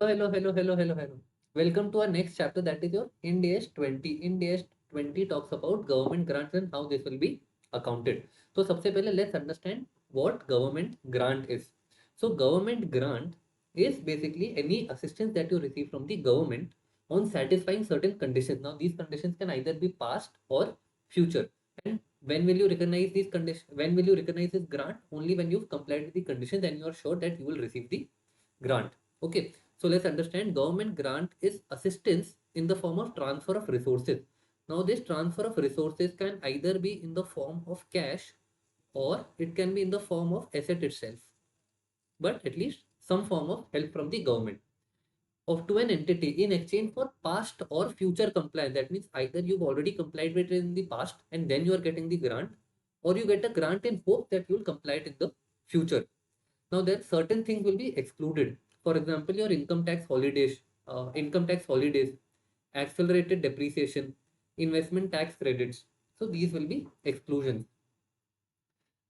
Hello. Welcome to our next chapter, that is your Ind AS 20. Ind AS 20 talks about government grants and how this will be accounted. So, सबसे पहले let's understand what government grant is. So, government grant is basically any assistance that you receive from the government on satisfying certain conditions. Now, these conditions can either be past or future. And when will you recognize these conditions? When will you recognize this grant? Only when you've complied with the conditions and you are sure that you will receive the grant. Okay, so let's understand government grant is assistance in the form of transfer of resources. Now, this transfer of resources can either be in the form of cash or it can be in the form of asset itself, but at least some form of help from the government of to an entity in exchange for past or future compliance. That means either you've already complied with it in the past and then you are getting the grant, or you get a grant in hope that you will comply it in the future. Now, there certain things will be excluded. For example, your income tax holidays, accelerated depreciation, investment tax credits. So these will be exclusions.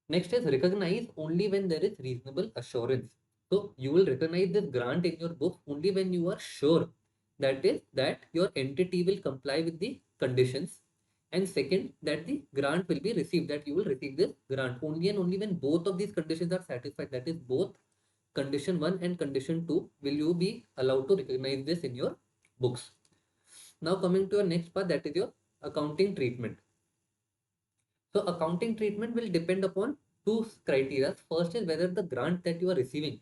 Next is recognize only when there is reasonable assurance. So you will recognize this grant in your book only when you are sure that is that your entity will comply with the conditions, and second that the grant will be received, that you will receive this grant only and only when both of these conditions are satisfied, that is both condition 1 and condition 2, will you be allowed to recognize this in your books. Now coming to your next part, that is your accounting treatment. So accounting treatment will depend upon two criteria. First is whether the grant that you are receiving,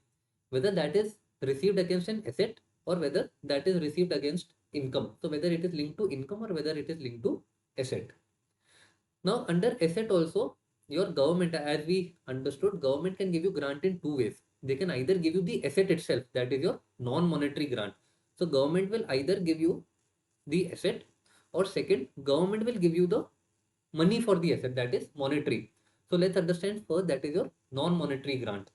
whether that is received against an asset or whether that is received against income. So whether it is linked to income or whether it is linked to asset. Now under asset also, your government, as we understood, government can give you grant in two ways. They can either give you the asset itself, that is your non-monetary grant. So government will either give you the asset, or second, government will give you the money for the asset, that is monetary. So let's understand first, that is your non-monetary grant.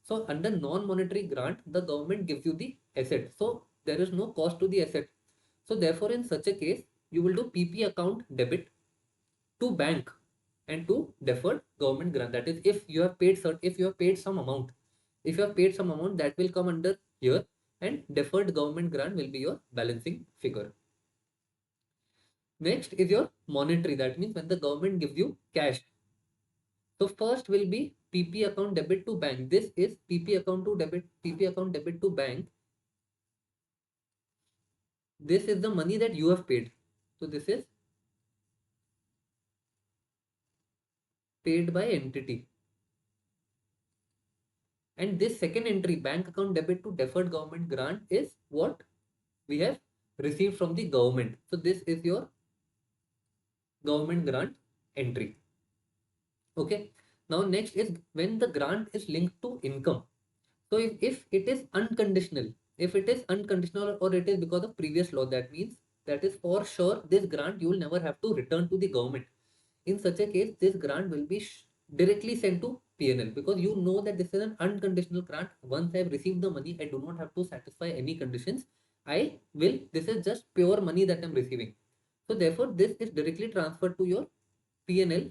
So under non-monetary grant, the government gives you the asset. So there is no cost to the asset. So therefore, in such a case, you will do PP account debit to bank and to deferred government grant. That is, if you have paid some amount, that will come under here, and deferred government grant will be your balancing figure. Next is your monetary. That means when the government gives you cash. So first will be PP account debit to bank. This is PP account debit to bank. This is the money that you have paid. So this is paid by entity. And this second entry, bank account debit to deferred government grant, is what we have received from the government. So this is your government grant entry. Okay. Now next is when the grant is linked to income. So if it is unconditional, or it is because of previous law, that means that is for sure this grant you will never have to return to the government. In such a case, this grant will be directly sent to PNL, because you know that this is an unconditional grant. Once I have received the money, I do not have to satisfy any conditions. This is just pure money that I'm receiving. So therefore, this is directly transferred to your PNL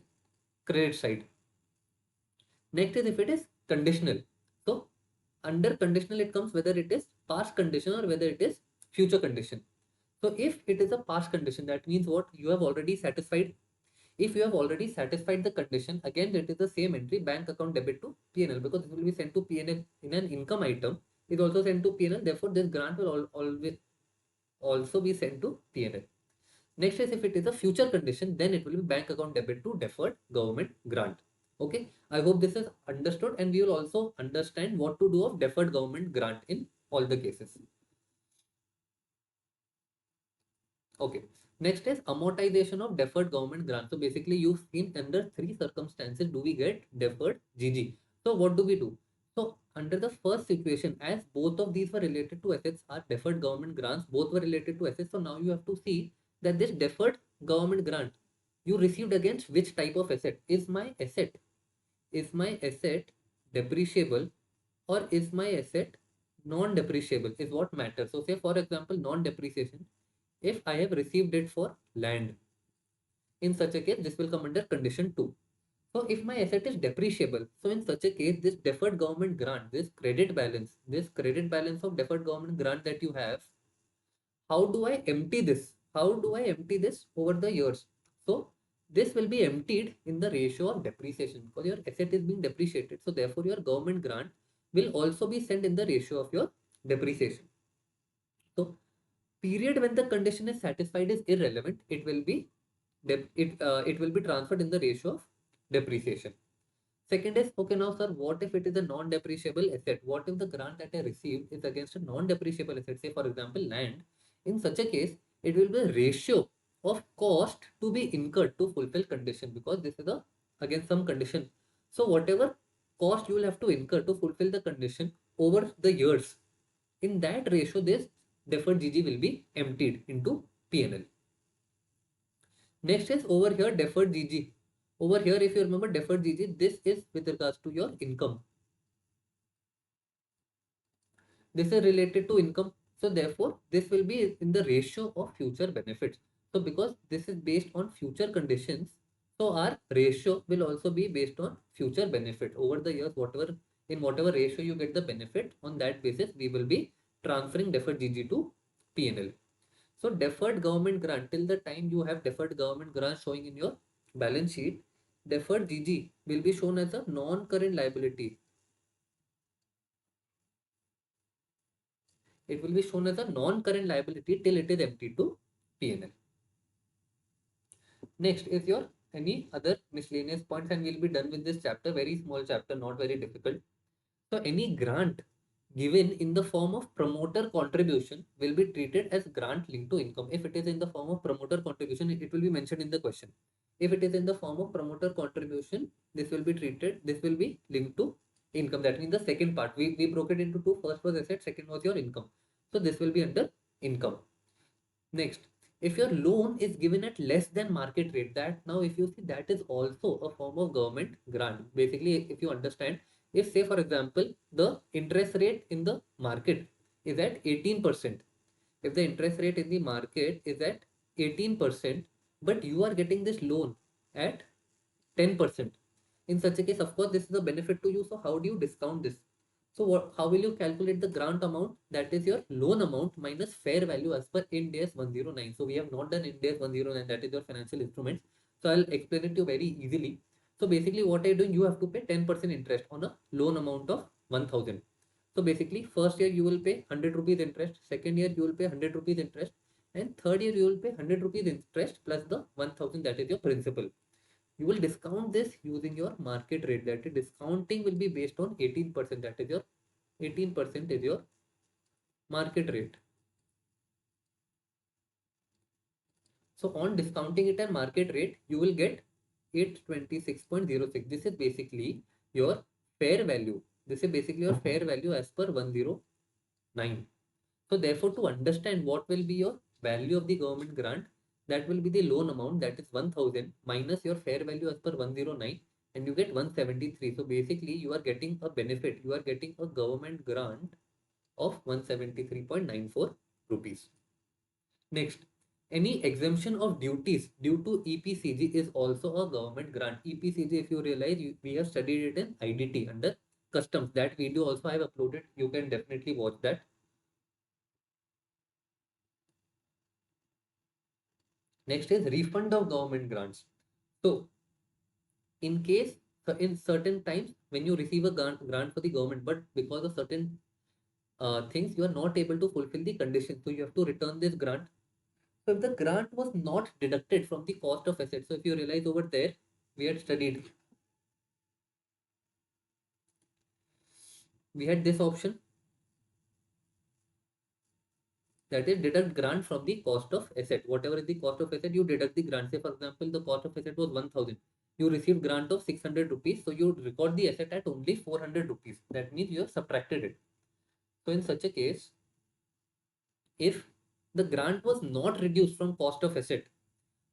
credit side. Next is if it is conditional. So under conditional, it comes whether it is past condition or whether it is future condition. So if it is a past condition, that means what you have already satisfied. If you have already satisfied the condition, again it is the same entry, bank account debit to PNL, because it will be sent to PNL in an income item. Is also sent to PNL. Therefore, this grant will always also be sent to PNL. Next is if it is a future condition, then it will be bank account debit to deferred government grant. Okay, I hope this is understood, and we will also understand what to do of deferred government grant in all the cases. Okay, next is amortization of deferred government grant. So basically, you've seen under three circumstances do we get deferred GG. So what do we do? So under the first situation, as both of these were related to assets, are deferred government grants, both were related to assets. So now you have to see that this deferred government grant you received against which type of asset. Is my asset depreciable, or is my asset non-depreciable, is what matters. So say for example, non-depreciation, if I have received it for land, in such a case this will come under condition 2. So if my asset is depreciable, so in such a case, this deferred government grant, this credit balance of deferred government grant that you have, how do I empty this? How do I empty this over the years? So this will be emptied in the ratio of depreciation because your asset is being depreciated. So therefore, your government grant will also be sent in the ratio of your depreciation. So period when the condition is satisfied is irrelevant. It will be transferred in the ratio of depreciation. Second is, okay, now sir, what if it is a non-depreciable asset? What if the grant that I received is against a non-depreciable asset, say for example land? In such a case, it will be a ratio of cost to be incurred to fulfill condition because this is a against some condition. So whatever cost you will have to incur to fulfill the condition over the years, in that ratio, this deferred GG will be emptied into P&L. Next is over here deferred GG. Over here, if you remember deferred GG, this is with regards to your income. This is related to income. So therefore, this will be in the ratio of future benefits. So because this is based on future conditions, so our ratio will also be based on future benefit over the years. Whatever ratio you get the benefit, on that basis we will be transferring deferred GG to P&L. So deferred government grant, till the time you have deferred government grant showing in your balance sheet, deferred GG will be shown as a non-current liability. It will be shown as a non-current liability till it is emptied to P&L. Next is your any other miscellaneous points and we'll be done with this chapter. Very small chapter, not very difficult. So any grant given in the form of promoter contribution will be treated as grant linked to income. If it is in the form of promoter contribution, it will be mentioned in the question. If it is in the form of promoter contribution, this will be linked to income. That means the second part, we broke it into two. First was asset, second was your income. So this will be under income. Next, if your loan is given at less than market rate, that now if you see that is also a form of government grant. Basically, if you understand, if say for example, the interest rate in the market is at 18%, if the interest rate in the market is at 18%, but you are getting this loan at 10%. In such a case, of course, this is a benefit to you. So how do you discount this? So how will you calculate the grant amount? That is your loan amount minus fair value as per Ind AS 109. So we have not done Ind AS 109, that is your financial instruments. So I'll explain it to you very easily. So basically what are you doing? You have to pay 10% interest on a loan amount of 1000. So basically first year you will pay 100 rupees interest, second year you will pay 100 rupees interest, and third year you will pay 100 rupees interest plus the 1000, that is your principal. You will discount this using your market rate. That is, discounting will be based on 18%. That is your 18% is your market rate. So on discounting it at market rate, you will get 826.06. This is basically your fair value. This is basically your fair value as per 109. So therefore, to understand what will be your value of the government grant, that will be the loan amount, that is 1000 minus your fair value as per 109, and you get 173. So basically you are getting a benefit. You are getting a government grant of 173.94 rupees. Next, any exemption of duties due to EPCG is also a government grant. EPCG, if you realize, we have studied it in IDT under customs. That video also I have uploaded. You can definitely watch that. Next is refund of government grants. So in case, so in certain times when you receive a grant for the government, but because of certain things you are not able to fulfill the conditions, so you have to return this grant. So if the grant was not deducted from the cost of assets, so if you realize over there, we had studied, we had this option, that is deduct grant from the cost of asset. Whatever is the cost of asset, you deduct the grant. Say for example, the cost of asset was 1000. You received grant of 600 rupees. So you record the asset at only 400 rupees. That means you have subtracted it. So in such a case, if the grant was not reduced from cost of asset,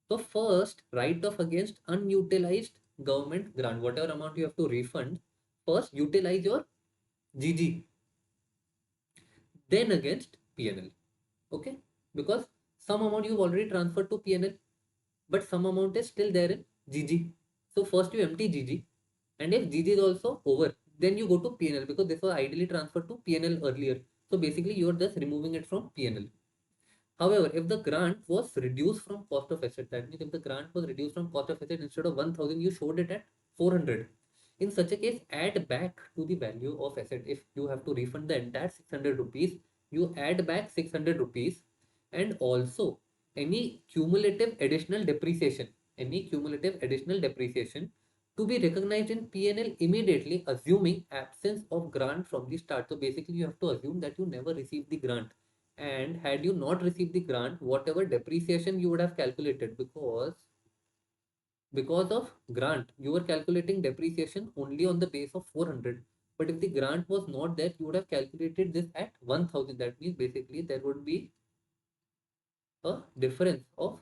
so first write off against unutilized government grant, whatever amount you have to refund, first utilize your GG, then against PNL. Okay, because some amount you've already transferred to PNL, but some amount is still there in GG. So first you empty GG, and if GG is also over, then you go to PNL, because this was ideally transferred to PNL earlier. So basically you are just removing it from PNL. However, if the grant was reduced from cost of asset, that means if the grant was reduced from cost of asset, instead of 1000, you showed it at 400. In such a case, add back to the value of asset. If you have to refund the entire 600 rupees, you add back 600 rupees, and also any cumulative additional depreciation, to be recognized in PNL immediately, assuming absence of grant from the start. So basically, you have to assume that you never received the grant, and had you not received the grant, whatever depreciation you would have calculated, because of grant, you were calculating depreciation only on the base of 400. But if the grant was not there, you would have calculated this at 1000. That means basically there would be a difference of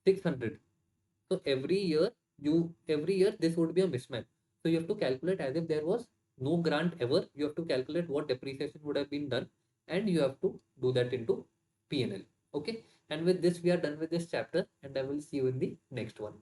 600. So every year this would be a mismatch. So you have to calculate as if there was no grant ever. You have to calculate what depreciation would have been done, and you have to do that into PNL. Okay. And with this, we are done with this chapter, and I will see you in the next one.